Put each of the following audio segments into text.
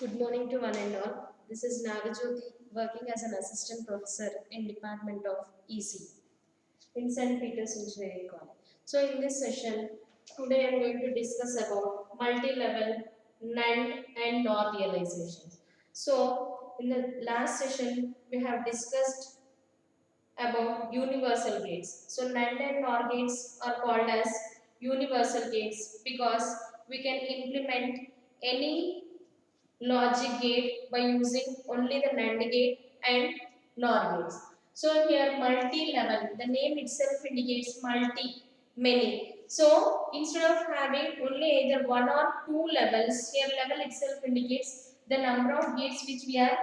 Good morning to one and all. This is Nagajyoti working as an assistant professor in Department of EC in St. Peter's Engineering College. So in this session, today I am going to discuss about multi-level NAND and NOR realization. So in the last session, we have discussed about universal gates. So NAND and NOR gates are called as universal gates because we can implement any logic gate by using only the NAND gate and NOR gates. So here multi-level, the name itself indicates multi, many. So instead of having only either one or two levels, here level itself indicates the number of gates which we are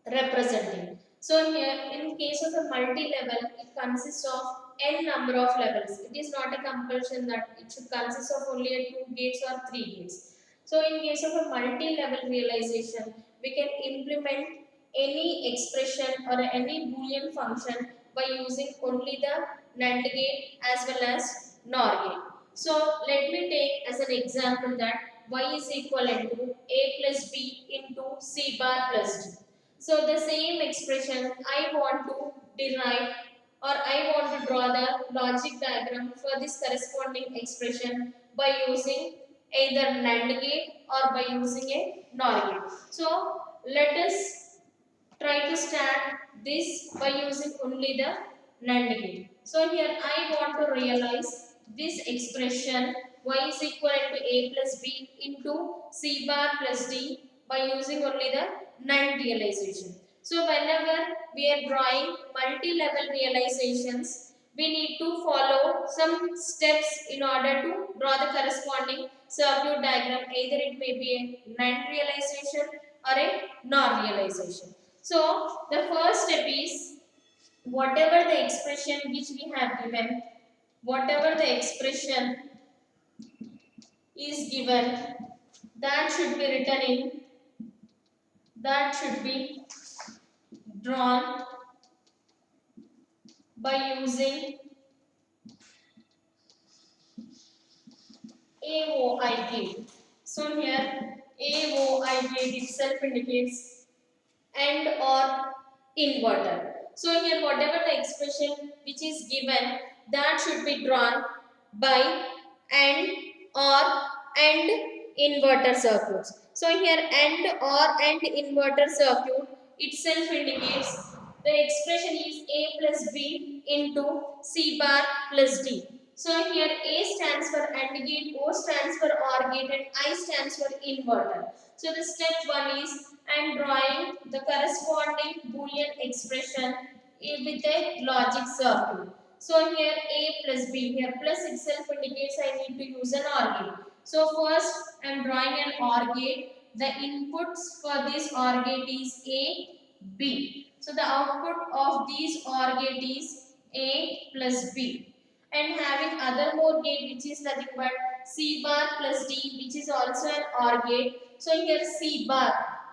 representing. So here in case of a multi-level, it consists of n number of levels. It is not a compulsion that it should consist of only a two gates or three gates. So in case of a multi-level realization, we can implement any expression or any boolean function by using only the NAND gate as well as NOR gate. So let me take as an example that y is equivalent to a plus b into c bar plus d. So the same expression I want to derive or I want to draw the logic diagram for this corresponding expression by using either NAND gate or by using a NOR gate. So let us try to start this by using only the NAND gate. So here I want to realize this expression y is equal to a plus b into c bar plus d by using only the NAND realization. So whenever we are drawing multi-level realizations, we need to follow some steps in order to draw the corresponding circuit diagram. Either it may be a NAND realization or a NOR realization. So the first step is whatever the expression which we have given, whatever the expression is given, that should be written in, that should be drawn by using AOI gate. So here AOI gate itself indicates AND or inverter. So here whatever the expression which is given, that should be drawn by AND or AND inverter circuits. So here AND or AND inverter circuit itself indicates the expression is A plus B into C bar plus D. So here A stands for AND gate, O stands for OR gate and I stands for inverter. So the step 1 is I am drawing the corresponding boolean expression with a logic circle. So here A plus B, here plus itself indicates I need to use an OR gate. So first I am drawing an OR gate. The inputs for this OR gate is A, B. So the output of these OR gate is A plus B. And having other more gate which is nothing but C bar plus D, which is also an OR gate. So here C bar,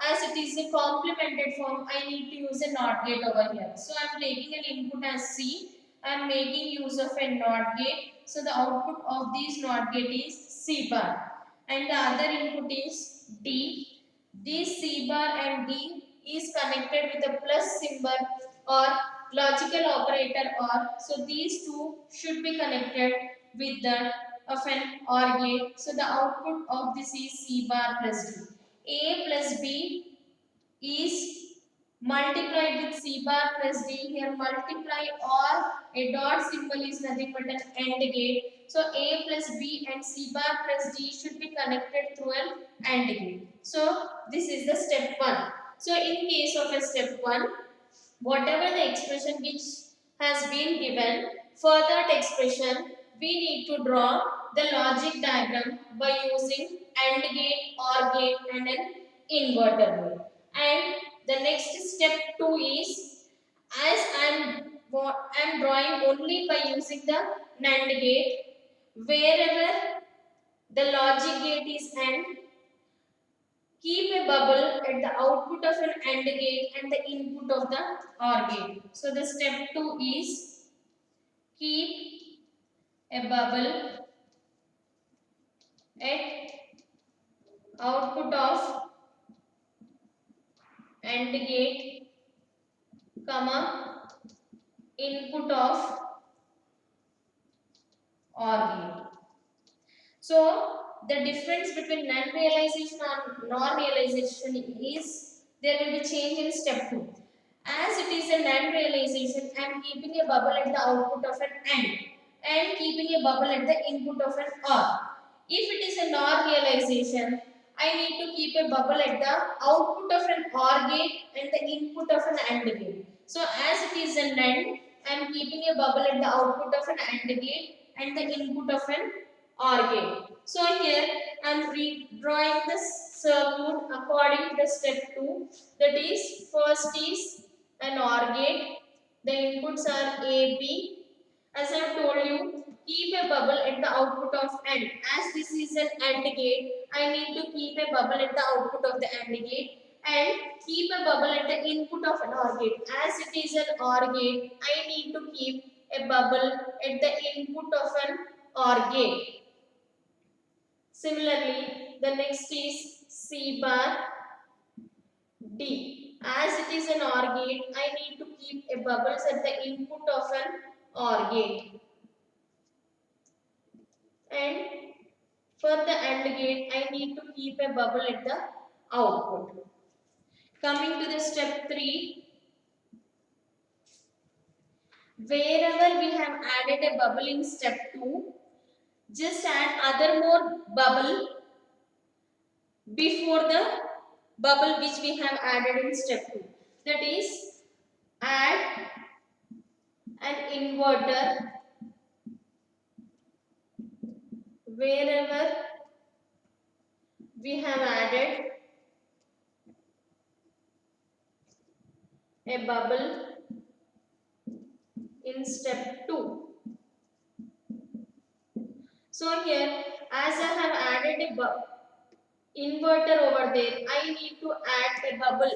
as it is a complemented form, I need to use a NOT gate over here. So I am taking an input as C. I am making use of a NOT gate. So the output of this NOT gate is C bar. And the other input is D. This C bar and D is connected with a plus symbol or logical operator or. So these two should be connected with the of an OR gate. So the output of this is C bar plus D. A plus B is multiplied with C bar plus D. Here multiply or a dot symbol is nothing but an AND gate. So A plus B and C bar plus D should be connected through an AND gate. So this is the step 1. So in case of a step 1, whatever the expression which has been given, for that expression we need to draw the logic diagram by using AND gate, OR gate and an inverter gate. And the next step 2 is, as I'm drawing only by using the NAND gate, wherever the logic gate is AND, keep a bubble at the output of an AND gate and the input of the OR gate. So the step 2 is keep a bubble at output of AND gate, comma, input of OR gate. So the difference between non-realization and non-realization is there will be change in step 2. As it is a non-realization, I am keeping a bubble at the output of an AND and keeping a bubble at the input of an OR. If it is a non-realization, I need to keep a bubble at the output of an OR gate and the input of an AND gate. So as it is an AND, I am keeping a bubble at the output of an AND gate and the input of an OR gate. So here I am redrawing the circuit according to the step 2. That is, first is an OR gate. The inputs are A, B. As I have told you, keep a bubble at the output of AND. As this is an AND gate, I need to keep a bubble at the output of the AND gate and keep a bubble at the input of an OR gate. As it is an OR gate, I need to keep a bubble at the input of an OR gate. Similarly, the next is C bar D. As it is an OR gate, I need to keep a bubbles at the input of an OR gate. And for the AND gate, I need to keep a bubble at the output. Coming to the step 3, wherever we have added a bubble in step 2, just add other more bubble before the bubble which we have added in step 2. That is, add an inverter wherever we have added a bubble in step 2. So here, as I have added a inverter over there, I need to add a bubble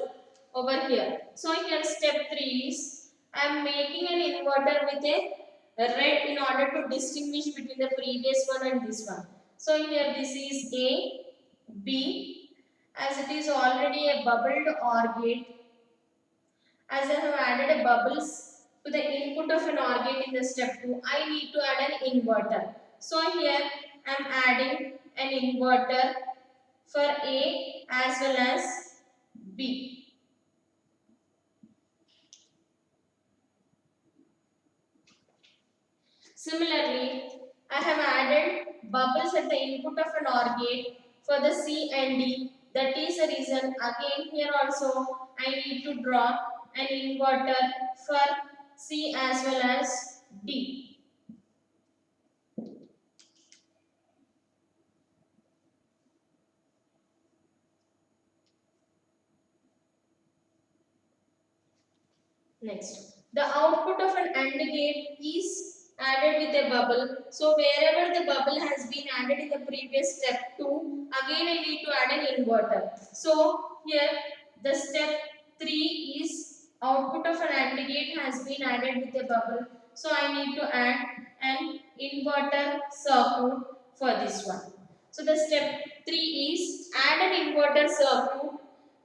over here. So here step 3 is, I am making an inverter with a red in order to distinguish between the previous one and this one. So here this is A, B, as it is already a bubbled OR gate. As I have added a bubbles to the input of an OR gate in the step 2, I need to add an inverter. So here I am adding an inverter for A as well as B. Similarly, I have added bubbles at the input of an OR gate for the C and D. That is the reason again here also I need to draw an inverter for C as well as D. Next, the output of an AND gate is added with a bubble. So wherever the bubble has been added in the previous step 2, again I need to add an inverter. So here the step 3 is output of an AND gate has been added with a bubble. So I need to add an inverter circuit for this one. So the step 3 is add an inverter circuit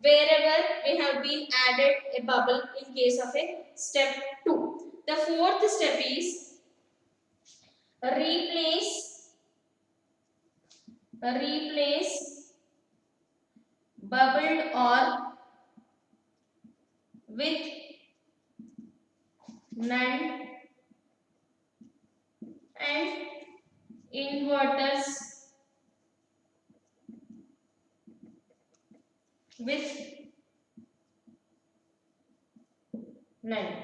wherever we have been added a bubble in case of a step 2. The fourth step is replace bubbled OR with NAND and inverters with NAND.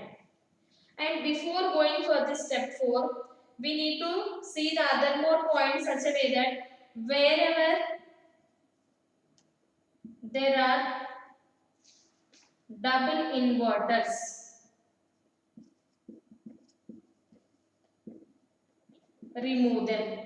And before going for this step 4, we need to see the other more points such a way that wherever there are double inverters, remove them.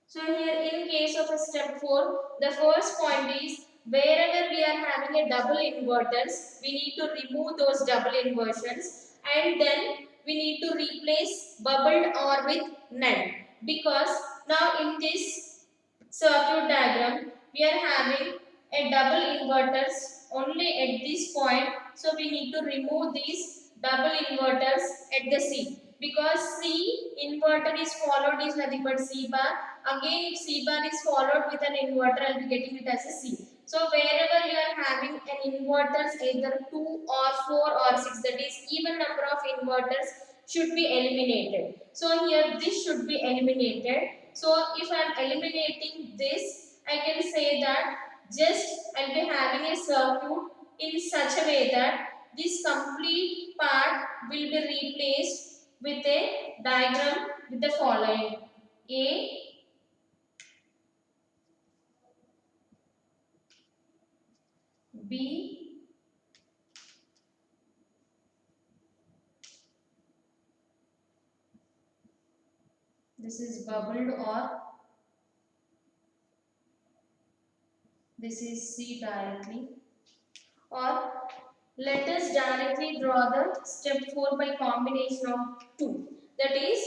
So here in case of a step 4, the first point is wherever we are having a double inverters, we need to remove those double inversions and then we need to replace bubbled OR with NAND, because now in this circuit diagram we are having a double inverters only at this point. So we need to remove these double inverters at the C, because C inverter is followed is nothing but C bar. Again, if C bar is followed with an inverter, I'll be getting it as a C. So wherever you are having an inverters, either 2 or 4 or 6, that is even number of inverters should be eliminated. So here this should be eliminated. So if I am eliminating this, I can say that just I'll be having a circuit in such a way that this complete part will be replaced with a diagram with the following: A, B, this is bubbled, or this is C directly, or let us directly draw the step 4 by combination of 2. That is,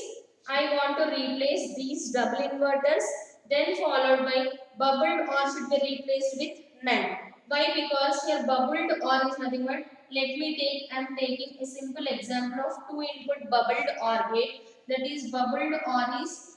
I want to replace these double inverters, then followed by bubbled or should be replaced with none. Why? Because here bubbled or is nothing but, I am taking a simple example of 2 input bubbled OR gate. That is, bubbled OR is,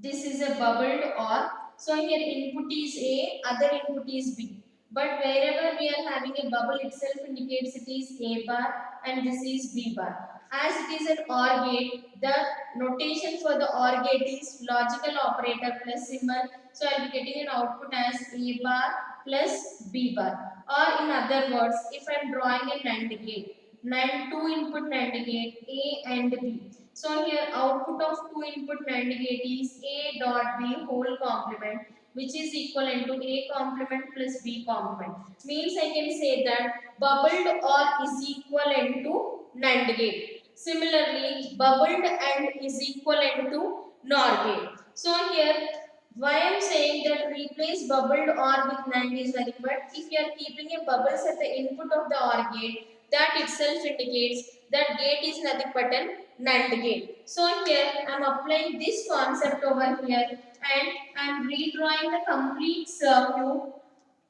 this is a bubbled OR. So here input is A, other input is B. But wherever we are having a bubble, itself indicates it is A bar and this is B bar. As it is an OR gate, the notation for the OR gate is logical operator plus symbol. So I will be getting an output as A bar plus B bar. Or in other words, if I am drawing a NAND gate, NAND 2 input NAND gate A and B. So here output of 2 input NAND gate is A dot B whole complement, which is equivalent to A complement plus B complement. Means I can say that bubbled OR is equivalent to NAND gate. Similarly, bubbled AND is equivalent to NOR gate. So here why I am saying that replace bubbled OR with NAND is nothing but, if you are keeping a bubbles at the input of the OR gate, that itself indicates that gate is nothing but an NAND gate. So here I am applying this concept over here and I am redrawing the complete circuit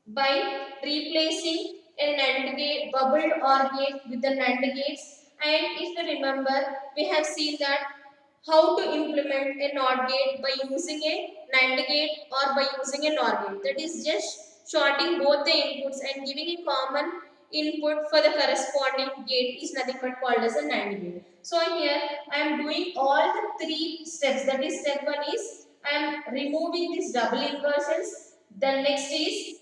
by replacing a NAND gate, bubbled OR gate with the NAND gates. And if you remember, we have seen that how to implement a NOT gate by using a NAND gate or by using a NOR gate. That is just shorting both the inputs and giving a common input for the corresponding gate is nothing but called as a NAND gate. So here I am doing all the 3 steps. That is, step 1 is I am removing these double inversions. The next is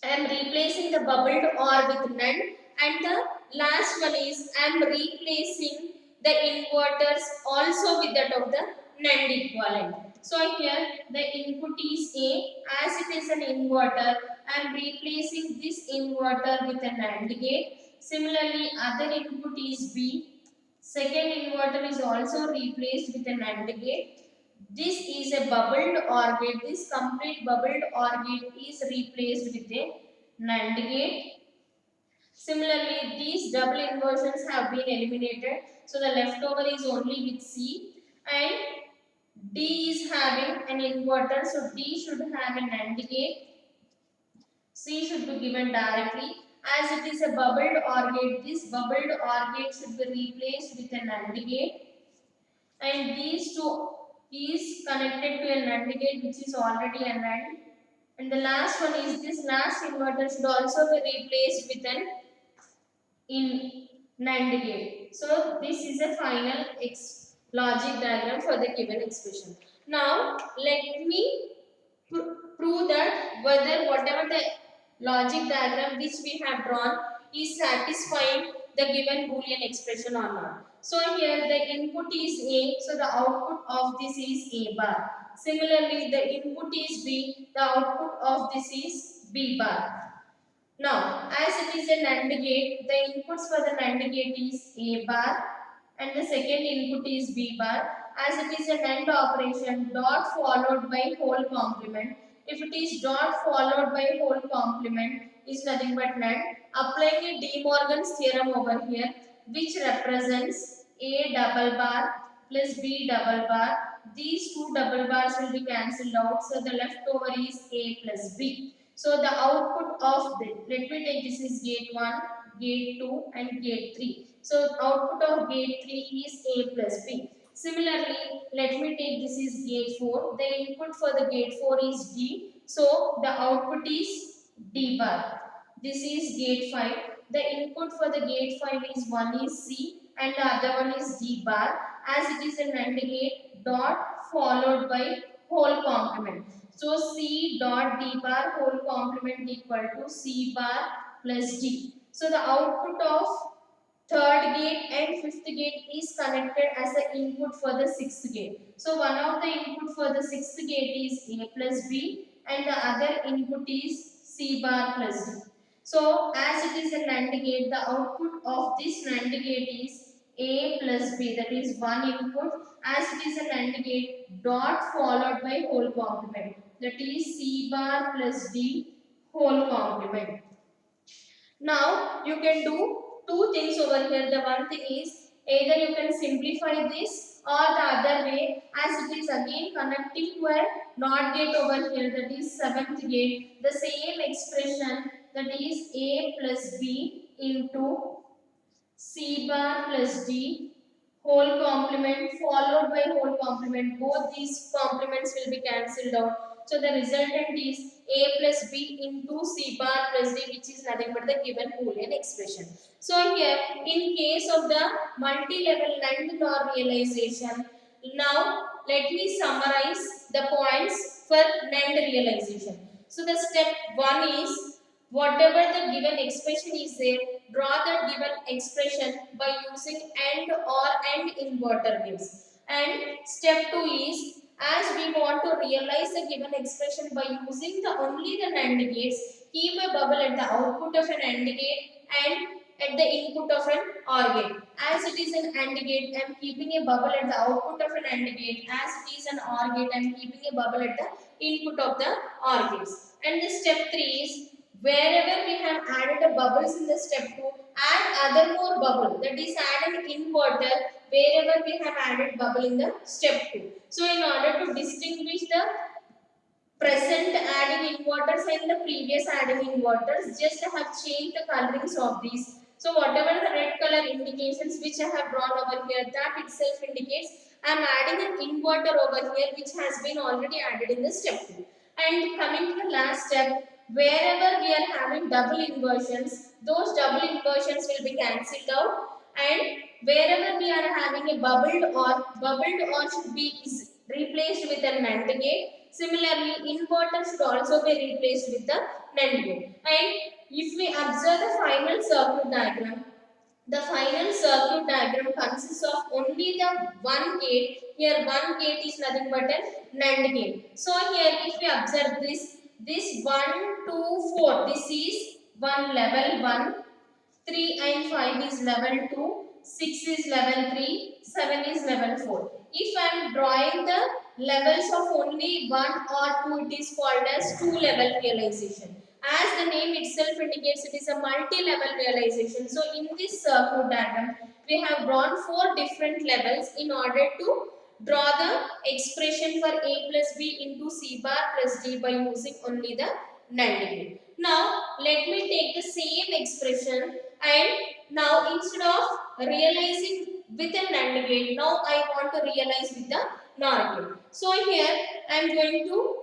I am replacing the bubbled OR with none, and the last one is I am replacing the inverters also with that of the NAND equivalent. So here the input is A, as it is an inverter, I am replacing this inverter with a NAND gate. Similarly, other input is B. Second inverter is also replaced with a NAND gate. This is a bubbled OR gate. This complete bubbled OR gate is replaced with a NAND gate. Similarly, these double inversions have been eliminated. So the leftover is only with C, and D is having an inverter. So D should have a NAND gate. C should be given directly. As it is a bubbled OR gate, this bubbled OR gate should be replaced with a NAND gate. And these two is connected to a NAND gate which is already a NAND. And the last one is this last inverter should also be replaced with an in NAND gate. So this is a final logic diagram for the given expression. Now let me prove that whether whatever the logic diagram which we have drawn is satisfying the given boolean expression or not. So here the input is A, so the output of this is A bar. Similarly, the input is B, the output of this is B bar. Now, as it is a NAND gate, the inputs for the NAND gate is A bar and the second input is B bar. As it is a NAND operation, dot followed by whole complement. If it is dot followed by whole complement, is nothing but NAND. Applying a De Morgan's theorem over here, which represents A double bar plus B double bar. These two double bars will be cancelled out, so the leftover is A plus B. So the output of the, let me take this is gate 1, gate 2 and gate 3. So output of gate 3 is A plus B. Similarly, let me take this is gate 4. The input for the gate 4 is D. So the output is D bar. This is gate 5. The input for the gate 5 is one is C and the other one is D bar, as it is an AND gate dot followed by whole complement. So C dot D bar whole complement equal to C bar plus D. So the output of third gate and fifth gate is connected as the input for the sixth gate. So one of the input for the sixth gate is A plus B and the other input is C bar plus D. So as it is a NAND gate, the output of this NAND gate is A plus B, that is one input, as it is a NAND gate dot followed by whole complement, that is C bar plus D whole complement. Now you can do two things over here. The one thing is either you can simplify this or the other way, as it is again connecting to a NOT gate over here, that is seventh gate. The same expression, that is A plus B into C bar plus D whole complement followed by whole complement. Both these complements will be cancelled out. So the resultant is A plus B into C bar plus D, which is nothing but the given Boolean expression. So here, in case of the multi-level NAND NOR realization, now let me summarize the points for NAND realization. So the step 1 is whatever the given expression is there, draw the given expression by using AND or AND inverter gives. And step 2 is, as we want to realize the given expression by using the only the NAND gates, keep a bubble at the output of an AND gate and at the input of an OR gate. As it is an AND gate, I am keeping a bubble at the output of an AND gate. As it is an OR gate, I am keeping a bubble at the input of the OR gates. And the step 3 is, wherever we have added a bubbles in the step 2, add other more bubble, that is add an inverter wherever we have added bubble in the step 2. So in order to distinguish the present adding inverters and the previous adding inverters, just I have changed the colorings of these. So whatever the red color indications which I have drawn over here, that itself indicates I am adding an inverter over here which has been already added in the step 2. And coming to the last step, wherever we are having double inversions, those double inversions will be cancelled out, and wherever we are having a bubbled or should be is replaced with a NAND gate. Similarly, inverter should also be replaced with the NAND gate. And if we observe the final circuit diagram, the final circuit diagram consists of only the one gate. Here one gate is nothing but a NAND gate. So here if we observe this 1, 2, 4, this is one level 1, 3 and 5 is level 2, 6 is level 3, 7 is level 4. If I am drawing the levels of only 1 or 2, it is called as 2-level realization. As the name itself indicates, it is a multi-level realization. So in this circuit diagram, we have drawn 4 different levels in order to draw the expression for A plus B into C bar plus D by using only the NAND gate. Now let me take the same expression, and now instead of realizing with a NAND gate, now I want to realize with the NOR gate. So here I am going to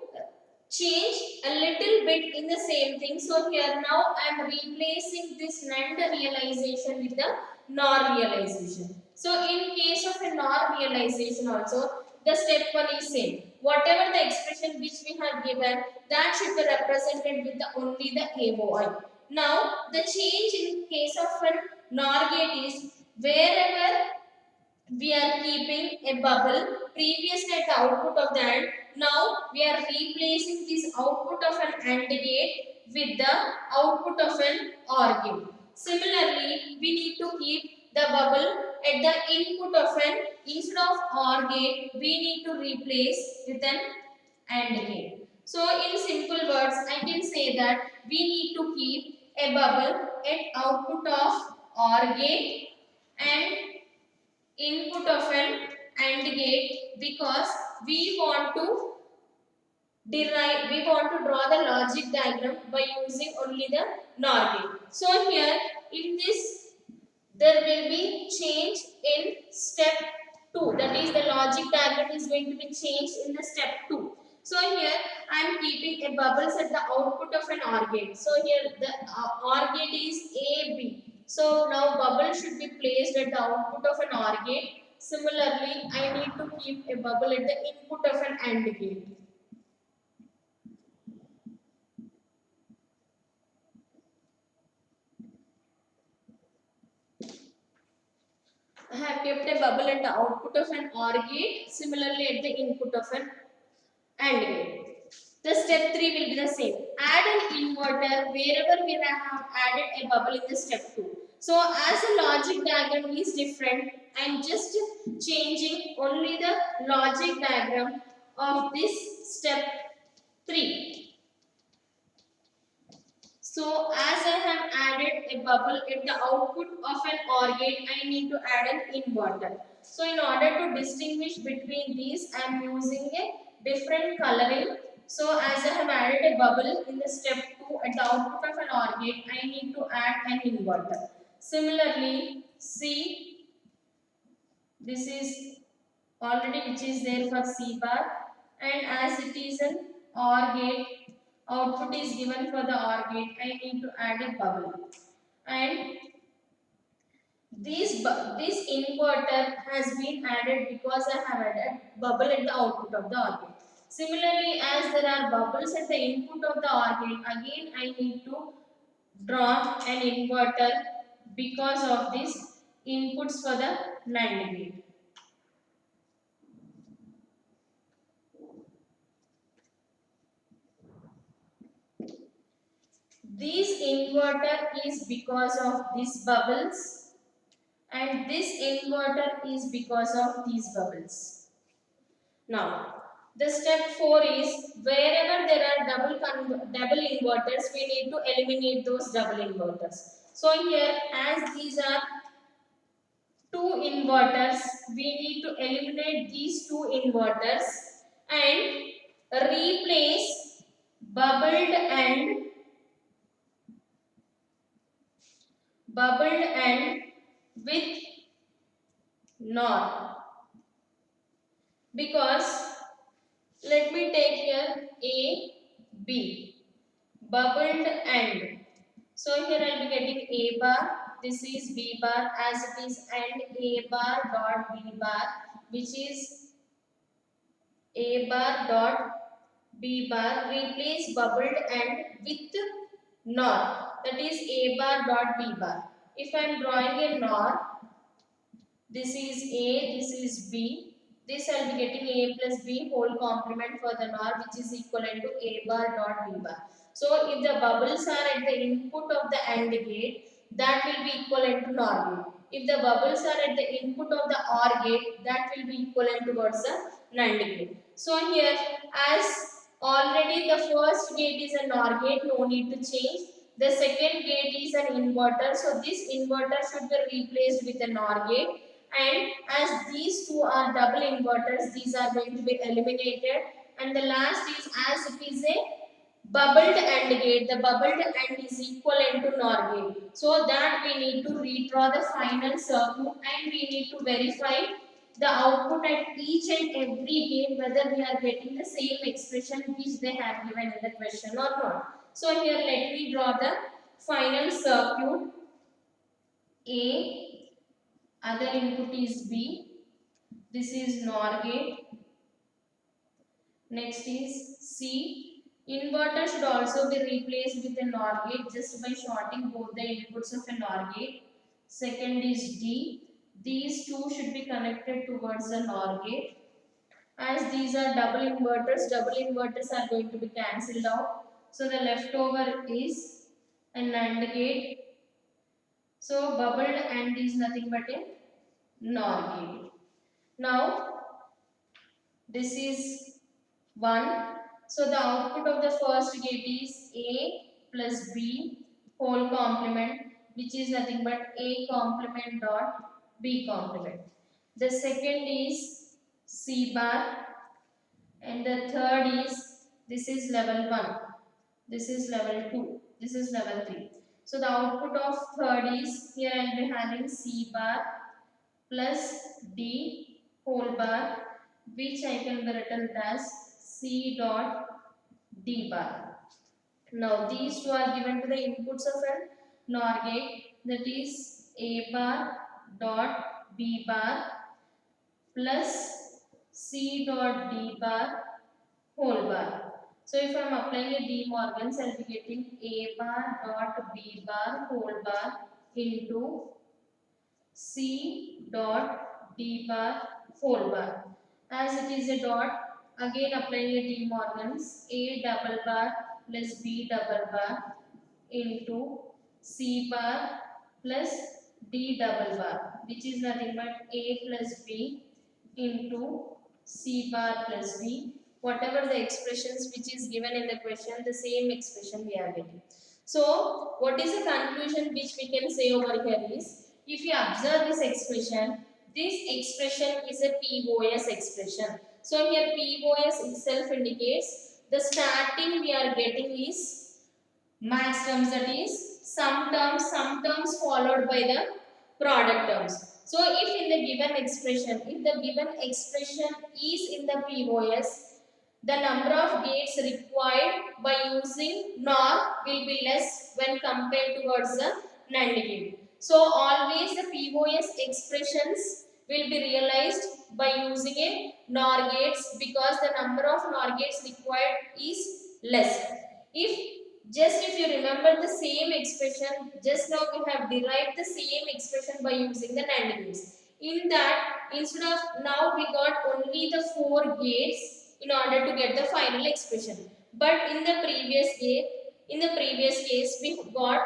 change a little bit in the same thing. So here now I am replacing this NAND realization with the NOR realization. So in case of a NOR realization also, the step 1 is same. Whatever the expression which we have given, that should be represented with the only the AOI. Now the change in case of an NOR gate is, wherever we are keeping a bubble previously at the output of the AND, now we are replacing this output of an AND gate with the output of an OR gate. Similarly, we need to keep the bubble at the input of an, instead of OR gate, we need to replace with an AND gate. So in simple words, I can say that we need to keep a bubble at output of OR gate and input of an AND gate, because we want to we want to draw the logic diagram by using only the NOR gate. So here in this there will be change in step 2, that is the logic diagram is going to be changed in the step 2. So here I am keeping a bubbles at the output of an OR gate. So here the OR gate is AB. So now bubble should be placed at the output of an OR gate. Similarly I need to keep a bubble at the input of an AND gate. I have kept a bubble at the output of an OR gate, similarly at the input of an AND gate. The step 3 will be the same. Add an inverter wherever we have added a bubble in the step 2. So as the logic diagram is different, I am just changing only the logic diagram of this step 3. So as I have added a bubble at the output of an OR gate, I need to add an inverter. So in order to distinguish between these, I am using a different coloring. So as I have added a bubble in the step 2 at the output of an OR gate, I need to add an inverter. Similarly, C, this is already which is there for C bar, and as it is an OR gate, output is given for the OR gate, I need to add a bubble. And this inverter has been added because I have added bubble at the output of the OR gate. Similarly, as there are bubbles at the input of the OR gate, again I need to draw an inverter because of these inputs for the NAND gate. This inverter is because of these bubbles, and this inverter is because of these bubbles. Now, the step 4 is wherever there are double inverters, we need to eliminate those double inverters. So here, as these are two inverters, we need to eliminate these two inverters and replace bubbled and with NOR, because let me take here A, B, bubbled and. So here I will be getting A bar, this is B bar, as it is and A bar dot B bar, which is A bar dot B bar, replace bubbled and with NOR, that is A bar dot B bar. If I am drawing a NOR, this is A, this is B. This I will be getting A plus B whole complement for the NOR, which is equivalent to A bar dot B bar. So if the bubbles are at the input of the AND gate, that will be equivalent to NOR gate. If the bubbles are at the input of the OR gate, that will be equivalent towards the NAND gate. So here, as already the first gate is a NOR gate, no need to change. The second gate is an inverter, so this inverter should be replaced with a NOR gate. And as these two are double inverters, these are going to be eliminated. And the last is, as it is a bubbled AND gate, the bubbled AND is equivalent to NOR gate. So that we need to redraw the final circuit and we need to verify the output at each and every gate whether we are getting the same expression which they have given in the question or not. So here let me draw the final circuit. A, other input is B, this is NOR gate. Next is C. Inverter should also be replaced with a NOR gate just by shorting both the inputs of a NOR gate. Second is D. These two should be connected towards the NOR gate. As these are double inverters are going to be cancelled out. So the leftover is a NAND gate. So bubbled AND is nothing but a NOR gate. Now this is 1. So the output of the first gate is A plus B whole complement, which is nothing but A complement dot B complement. The second is C bar and the third is This is level 1. This is level 2. This is level 3. So the output of third is, here I will be having C bar plus D whole bar, which I can be written as C dot D bar. Now these two are given to the inputs of an NOR gate, that is A bar dot B bar plus C dot D bar whole bar. So if I am applying a De Morgan's, I will be getting A bar dot B bar whole bar into C dot D bar whole bar. As it is a dot, again applying a De Morgan's, A double bar plus B double bar into C bar plus D double bar, which is nothing but A plus B into C bar plus B. Whatever the expressions which is given in the question, the same expression we are getting. So, what is the conclusion which we can say over here is, if you observe this expression is a POS expression. So, here POS itself indicates the starting we are getting is max terms, that is some terms followed by the product terms. So if in the given expression, if the given expression is in the POS, the number of gates required by using NOR will be less when compared towards the NAND gate. So always the POS expressions will be realized by using a NOR gates, because the number of NOR gates required is less. If you remember the same expression, just now we have derived the same expression by using the NAND gates. In that, instead of now we got only the 4 gates in order to get the final expression. But in the previous case, we got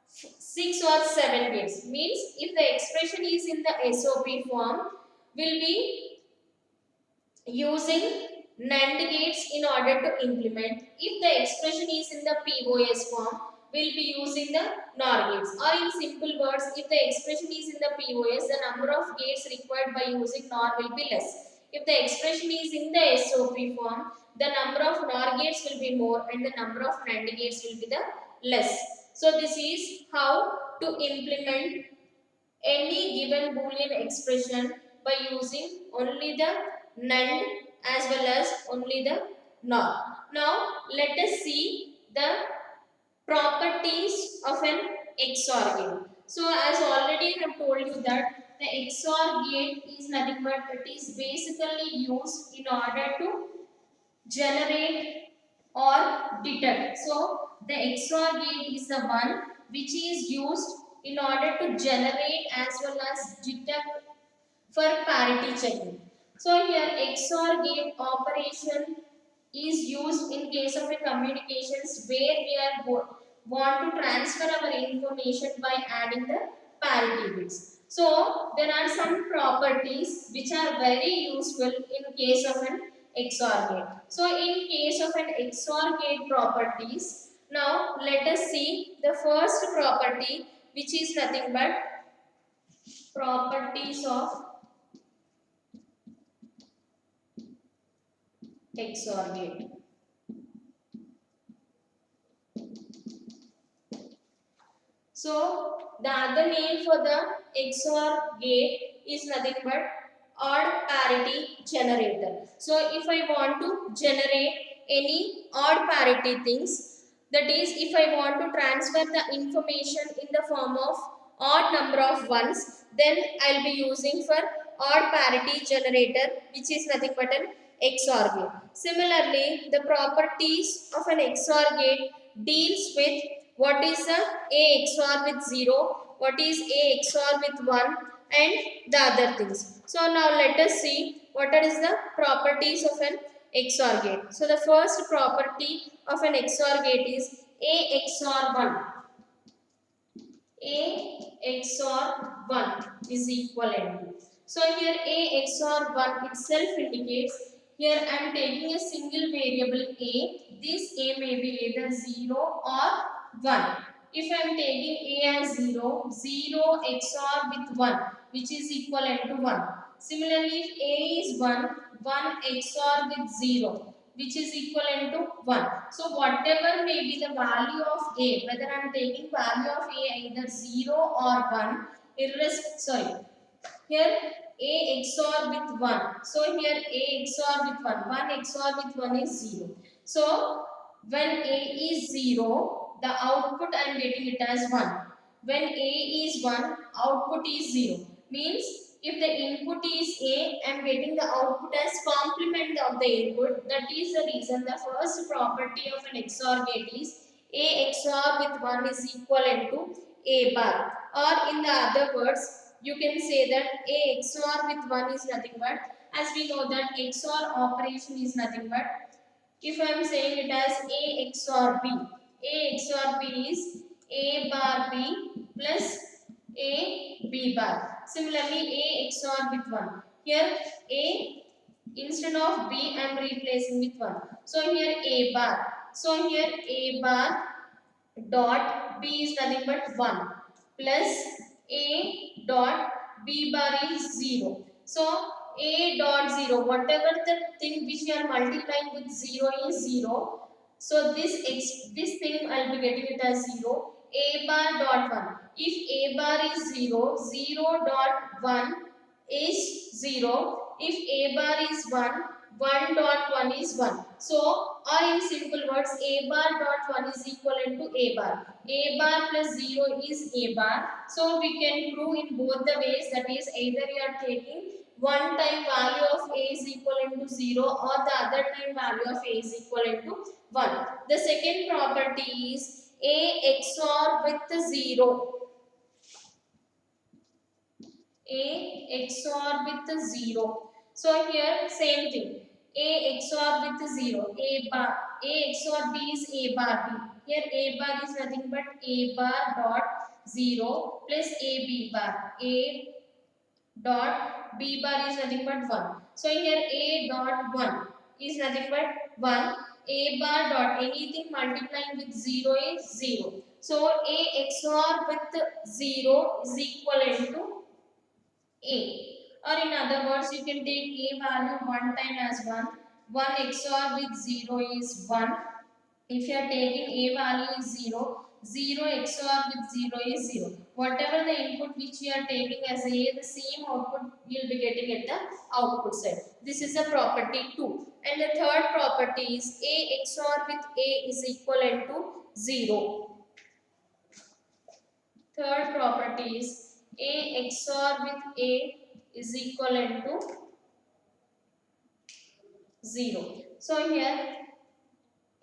6 or 7 gates. Means if the expression is in the SOP form, will be using NAND gates in order to implement. If the expression is in the POS form, we'll be using the NOR gates. Or in simple words, if the expression is in the POS, the number of gates required by using NOR will be less. If the expression is in the SOP form, the number of NOR gates will be more and the number of NAND gates will be the less. So this is how to implement any given boolean expression by using only the NAND as well as only the NOR. Now let us see the properties of an XOR gate. So as already I have told you that the XOR gate is nothing but it is basically used in order to generate or detect. So the XOR gate is the one which is used in order to generate as well as detect for parity checking. So here XOR gate operation is used in case of a communications where we are want to transfer our information by adding the parity bits. So there are some properties which are very useful in case of an XOR gate. So in case of an XOR gate properties, now let us see the first property, which is nothing but properties of XOR gate. So the other name for the XOR gate is nothing but odd parity generator. So if I want to generate any odd parity things, that is if I want to transfer the information in the form of odd number of ones, then I'll be using for odd parity generator, which is nothing but an XOR gate. Similarly, the properties of an XOR gate deals with what is the A XOR with 0, what is A XOR with 1, and the other things. So now let us see what is the properties of an XOR gate. So the first property of an XOR gate is A XOR 1. A XOR 1 is equivalent to. So here A XOR 1 itself indicates, here I am taking a single variable A. This A may be either 0 or 1. If I am taking A as 0, 0 XOR with 1, which is equivalent to 1. Similarly, if A is 1, 1 XOR with 0, which is equivalent to 1. So whatever may be the value of A, whether I am taking value of A either 0 or 1, here A XOR with 1. So here A XOR with 1. 1 XOR with 1 is 0. So when A is 0, the output I am getting it as 1. When A is 1, output is 0. Means if the input is A, I am getting the output as complement of the input. That is the reason the first property of an XOR gate is A XOR with 1 is equivalent to A bar. Or in the other words, you can say that A XOR with 1 is nothing but, as we know that XOR operation is nothing but, if I am saying it as A XOR B, A XOR B is A bar B plus A B bar. Similarly, A XOR with 1. Here A, instead of B I am replacing with 1. So here A bar. So here A bar dot B is nothing but 1 plus A dot B bar is 0. So A dot 0, whatever the thing which we are multiplying with 0 is 0. So this thing I will be getting it as 0. A bar dot 1. If A bar is 0, 0 dot 1 is 0. If A bar is 1, 1 dot 1 is 1. So, or in simple words, A bar dot 1 is equivalent to A bar. A bar plus 0 is A bar. So, we can prove in both the ways, that is either you are taking one time value of A is equivalent to 0 or the other time value of A is equivalent to 1. The second property is A XOR with 0. A XOR with 0. So here same thing. A XOR with 0. A bar. A XOR B is A bar B. Here A bar is nothing but A bar dot 0 plus A B bar. A dot B bar is nothing but 1. So here A dot 1 is nothing but 1. A bar dot anything multiplying with 0 is 0. So A XOR with 0 is equivalent to A. Or in other words, you can take A value one time as 1. 1 XOR with 0 is 1. If you are taking A value is 0, 0 XOR with 0 is 0. Whatever the input which you are taking as A, the same output you will be getting at the output side. This is a property 2. And the third property is A XOR with A is equivalent to 0. Third property is A XOR with A is equivalent to 0. So here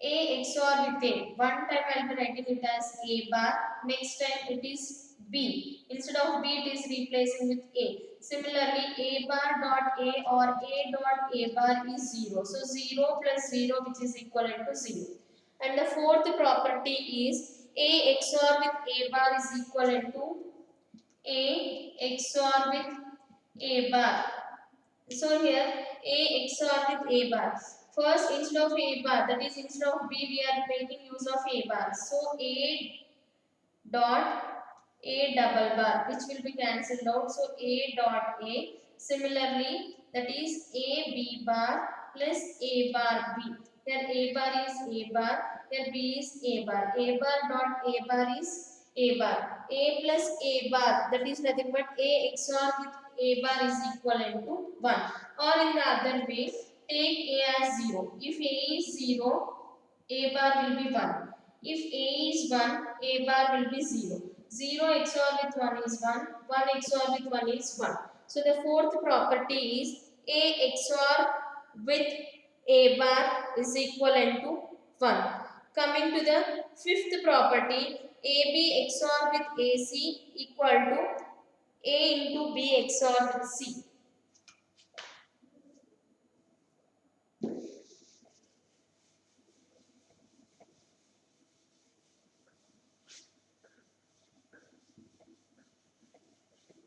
A XOR with A. One time I will be writing it as A bar. Next time it is B. Instead of B it is replacing with A. Similarly A bar dot A or A dot A bar is 0. So 0 plus 0 which is equivalent to 0. And the fourth property is A XOR with A bar is equivalent to A XOR with A bar. So here A XOR with A bar. First, instead of A bar, that is instead of B, we are making use of A bar. So A dot A double bar, which will be cancelled out. So A dot A. Similarly, that is A B bar plus A bar B. Here A bar is A bar. Here B is A bar. A bar dot A bar is A bar. A plus A bar, that is nothing but A XOR with A bar is equivalent to 1. Or in the other way, take A as 0. If A is 0, A bar will be 1. If A is 1, A bar will be 0. 0 XOR with 1 is 1. 1 XOR with 1 is 1. So the fourth property is A XOR with A bar is equivalent to 1. Coming to the fifth property, AB XOR with AC equal to A into B XOR with C.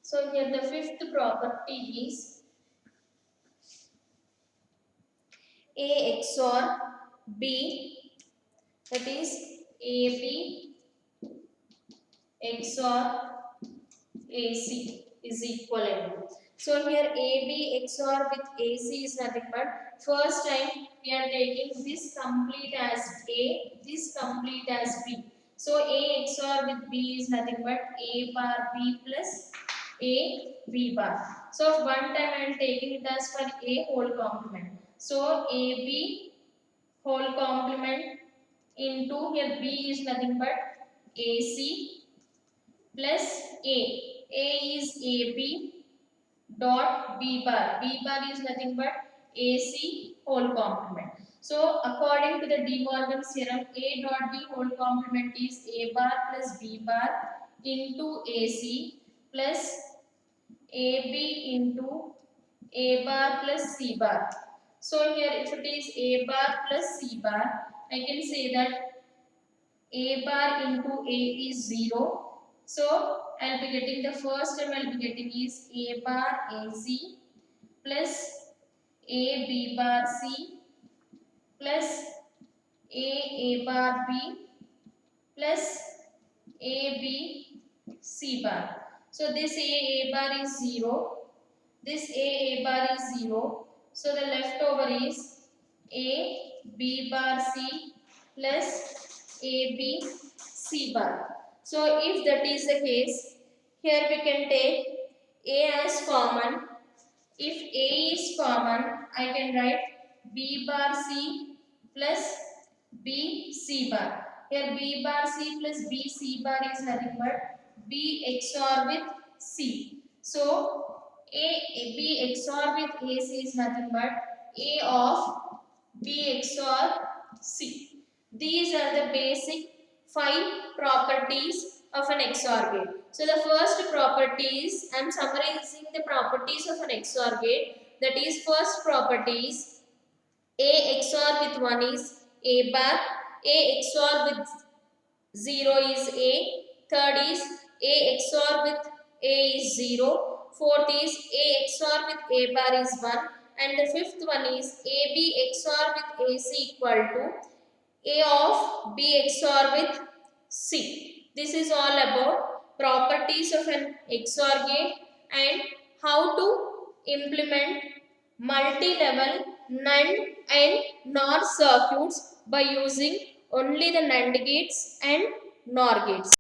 So here the fifth property is A XOR B, that is AB XOR AC is equivalent. So here AB XOR with AC is nothing but first time we are taking this complete as A, this complete as B. So A XOR with B is nothing but A bar B plus A B bar. So one time I am taking it as for A whole complement. So AB whole complement into here B is nothing but AC plus A. A is AB dot B bar. B bar is nothing but AC whole complement. So according to the De Morgan's theorem, A dot B whole complement is A bar plus B bar into AC plus AB into A bar plus C bar. So here if it is A bar plus C bar, I can say that A bar into A is 0. So I will be getting the first term I will be getting is A bar AC plus A B bar C plus A bar B plus A B C bar. So this A bar is 0. This A bar is 0. So the leftover is A B bar C plus A B C bar. So if that is the case, here we can take A as common. If A is common, I can write B bar C plus B C bar. Here B bar C plus B C bar is nothing but B XOR with C. So B XOR with AC is nothing but A of B XOR C. These are the basic 5 properties of an XOR gate. So the first property is, I am summarizing the properties of an XOR gate. That is, first property is A XOR with 1 is A bar, A XOR with 0 is A, third is A XOR with A is 0, fourth is A XOR with A bar is 1, and the fifth one is AB XOR with AC equal to A of B XOR with C. This is all about properties of an XOR gate and how to implement multi-level NAND and NOR circuits by using only the NAND gates and NOR gates.